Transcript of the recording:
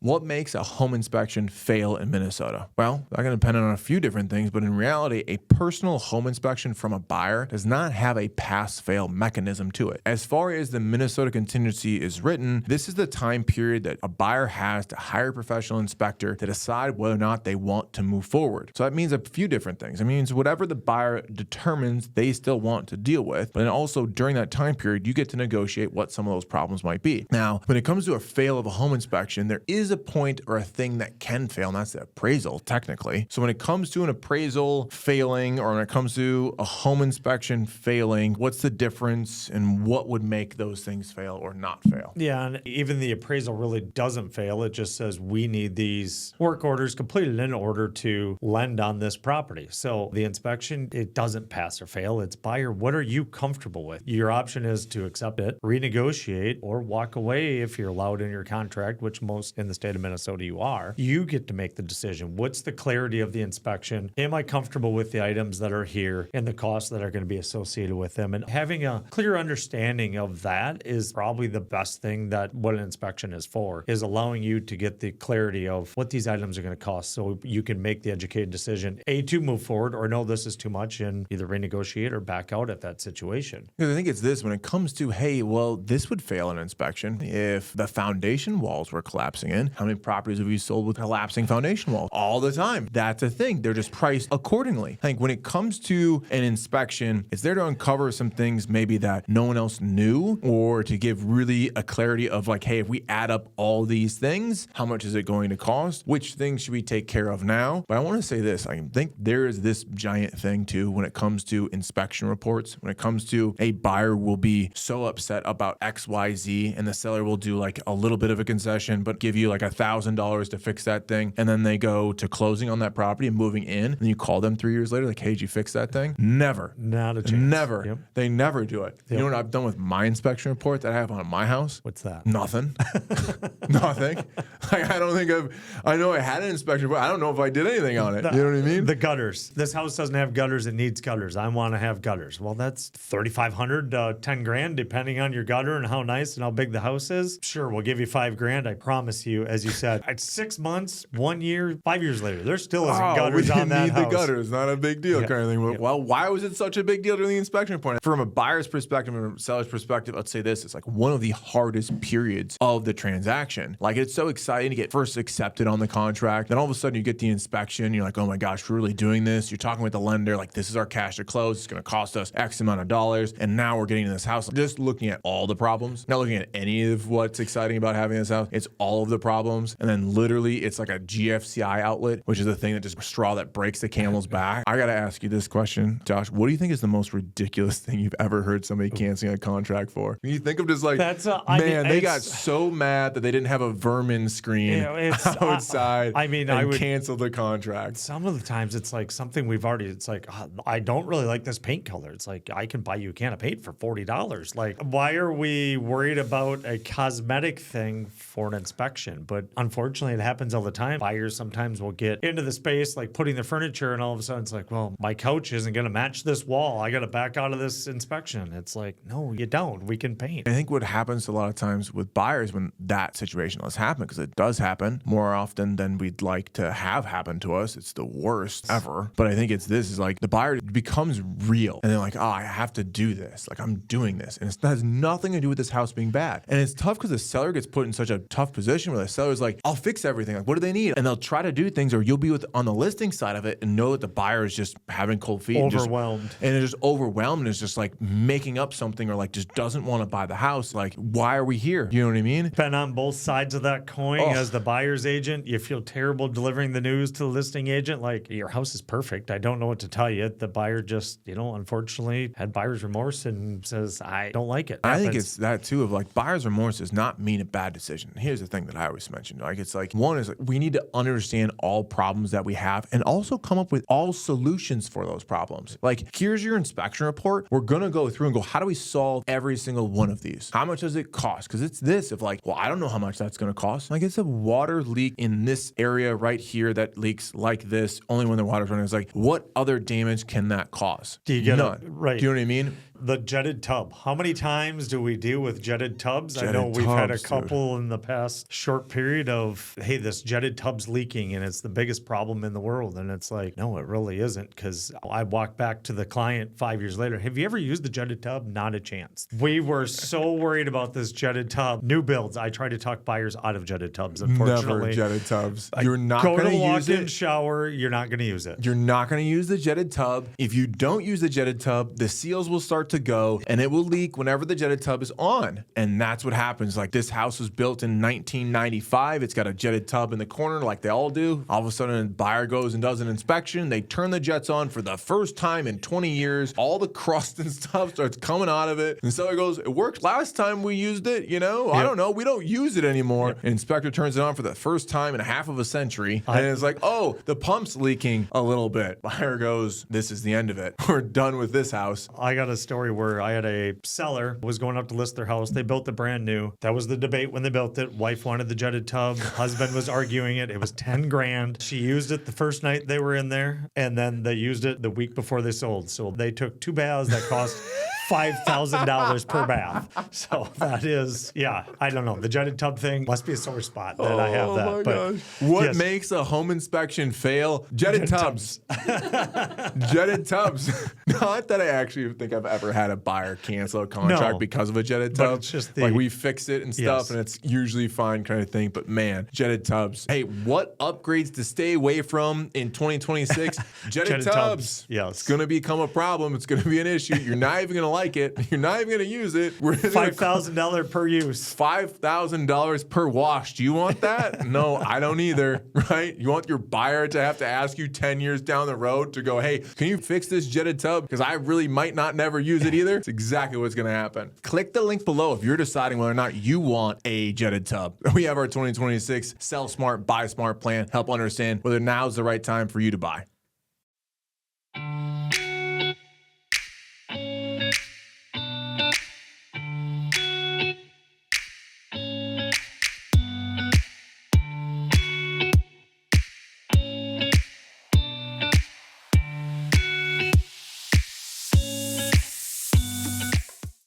What makes a home inspection fail in Minnesota? Well, that can depend on a few different things, but in reality, a personal home inspection from a buyer does not have a pass-fail mechanism to it. As far as the Minnesota contingency is written, this is the time period that a buyer has to hire a professional inspector to decide whether or not they want to move forward. So that means a few different things. It means whatever the buyer determines they still want to deal with, but then also during that time period, you get to negotiate what some of those problems might be. Now, when it comes to a fail of a home inspection, there is a point or a thing that can fail, and that's the appraisal, technically. So when it comes to an appraisal failing or when it comes to a home inspection failing, what's the difference and what would make those things fail or not fail? Yeah, and even the appraisal really doesn't fail. It just says we need these work orders completed in order to lend on this property. So the inspection, it doesn't pass or fail. It's buyer, what are you comfortable with? Your option is to accept it, renegotiate, or walk away if you're allowed in your contract, which most in the state of Minnesota you are. You get to make the decision. What's the clarity of the inspection? Am I comfortable with the items that are here and the costs that are going to be associated with them? And having a clear understanding of that is probably the best thing that what an inspection is for, is allowing you to get the clarity of what these items are going to cost so you can make the educated decision, A, to move forward, or no, this is too much, and either renegotiate or back out at that situation. Because I think it's this, when it comes to, hey, well, this would fail an inspection if the foundation walls were collapsing in. How many properties have you sold with collapsing foundation walls? All the time. That's a thing. They're just priced accordingly. I think when it comes to an inspection, it's there to uncover some things maybe that no one else knew, or to give really a clarity of like, hey, if we add up all these things, how much is it going to cost? Which things should we take care of now? But I want to say this, I think there is this giant thing too when it comes to inspection reports. When it comes to a buyer will be so upset about XYZ and the seller will do like a little bit of a concession, but give you like $1,000 to fix that thing. And then they go to closing on that property and moving in. And you call them 3 years later, like, hey, did you fix that thing? Never. Not a chance. Never. Yep. They never do it. Yep. You know what I've done with my inspection report that I have on my house? What's that? Nothing. Nothing. Like, I don't think I know I had an inspection report. I don't know if I did anything on it. You know what I mean? The gutters. This house doesn't have gutters. It needs gutters. I want to have gutters. Well, that's $3,500, 10 grand, depending on your gutter and how nice and how big the house is. Sure, we'll give you $5 grand. I promise you, as you said, at 6 months, 1 year, 5 years later, there still isn't gutters on that house. We need the gutters. Not a big deal, kind of thing. Yep. Well, why was it such a big deal during the inspection report? From a buyer's perspective and a seller's perspective, let's say this, it's like one of the hardest periods of the transaction. Like, it's so exciting to get first accepted on the contract. Then all of a sudden you get the inspection. You're like, oh my gosh, we're really doing this. You're talking with the lender, like, this is our cash to close. It's going to cost us X amount of dollars. And now we're getting in this house. Just looking at all the problems, not looking at any of what's exciting about having this house. It's all of the problems. And then literally it's like a GFCI outlet, which is the thing that just straw that breaks the camel's back. I got to ask you this question, Josh. What do you think is the most ridiculous thing you've ever heard somebody canceling a contract for? You think of just like, they got so mad that they didn't have a vermin screen outside and canceled the contract. Some of the times it's like something we've already, it's like, I don't really like this paint color. It's like, I can buy you a can of paint for $40. Like, why are we worried about a cosmetic thing for an inspection? But unfortunately, it happens all the time. Buyers sometimes will get into the space, like putting the furniture, and all of a sudden it's like, well, my couch isn't going to match this wall. I got to back out of this inspection. It's like, no, you don't. We can paint. I think what happens a lot of times with buyers when that situation does happen, because it does happen more often than we'd like to have happen to us. It's the worst ever. But I think it's this, is like the buyer becomes real and they're like, oh, I have to do this. Like, I'm doing this. And it has nothing to do with this house being bad. And it's tough because the seller gets put in such a tough position where the seller's like, I'll fix everything. Like, what do they need? And they'll try to do things, or you'll be on the listing side of it and know that the buyer is just having cold feet. Overwhelmed. And it's just overwhelmed and it's just like making up something, or like just doesn't want to buy the house. Like, why are we here? You know what I mean? Been on both sides of that coin. As the buyer's agent, you feel terrible delivering the news to the listing agent. Like, your house is perfect. I don't know what to tell you. The buyer just, unfortunately had buyer's remorse and says, I don't like it. I think it's that too, of like, buyer's remorse does not mean a bad decision. Here's the thing that I always mention. Like, it's like, one is like, we need to understand all problems that we have and also come up with all solutions for those problems. Like, here's your inspection report. We're going to go through and go, how do we solve every single one of these? How much does it cost? Because it's this of like, well, I don't know how much that's going to cost. Like, it's a water leak in this area right here that leaks like this only when the water's running. It's like, what other damage can that cause? Do you get None. it? Right. Do you know what I mean? The jetted tub. How many times do we deal with jetted tubs? I Jetted know we've had a tubs, dude. couple in the past short period of, hey, this jetted tub's leaking and it's the biggest problem in the world. And it's like, no, it really isn't. Because I walked back to the client 5 years later. Have you ever used the jetted tub? Not a chance. We were so worried about this jetted tub. New builds, I try to talk buyers out of jetted tubs, unfortunately. Never jetted tubs. You're not Go going to to a use walk-in it. shower, you're not going to use it. You're not going to use the jetted tub. If you don't use the jetted tub, the seals will start to go and it will leak whenever the jetted tub is on. And that's what happens. Like this house was built in 1995. It's got a jetted tub in the corner like they all do. All of a sudden, a buyer goes and does an inspection. They turn the jets on for the first time in 20 years. All the crust and stuff starts coming out of it. And so it goes, it worked last time we used it, you know? I don't know. We don't use it anymore. An inspector turns it on for the first time in half of a century. And it's like, oh, the pump's leaking a little bit. Buyer goes, this is the end of it. We're done with this house. I got a story where I had a seller was going up to list their house. They built it brand new. That was the debate when they built it. Wife wanted the jetted tub. Husband was arguing it. It was 10 grand. She used it the first night they were in there, and then they used it the week before they sold. So they took 2 baths that cost $5,000 per bath. So that is, yeah, I don't know. The jetted tub thing must be a sore spot that I have that. Oh my But gosh. What yes. makes a home inspection fail? Jetted tubs. Jetted tubs. Not that I actually think I've ever had a buyer cancel a contract No. because of a jetted But tub. it's just like the- we fix it and stuff, Yes. and it's usually fine kind of thing. But man, jetted tubs. Hey, what upgrades to stay away from in 2026? Jetted tubs. Yes. It's going to become a problem. It's going to be an issue. You're not even going to like it. You're not even going to use it. We're gonna $5,000 per use. $5,000 per wash. Do you want that? No, I don't either, right? You want your buyer to have to ask you 10 years down the road to go, hey, can you fix this jetted tub? Because I really might not never use it either. It's exactly what's going to happen. Click the link below if you're deciding whether or not you want a jetted tub. We have our 2026 Sell Smart, Buy Smart plan. Help understand whether now's the right time for you to buy.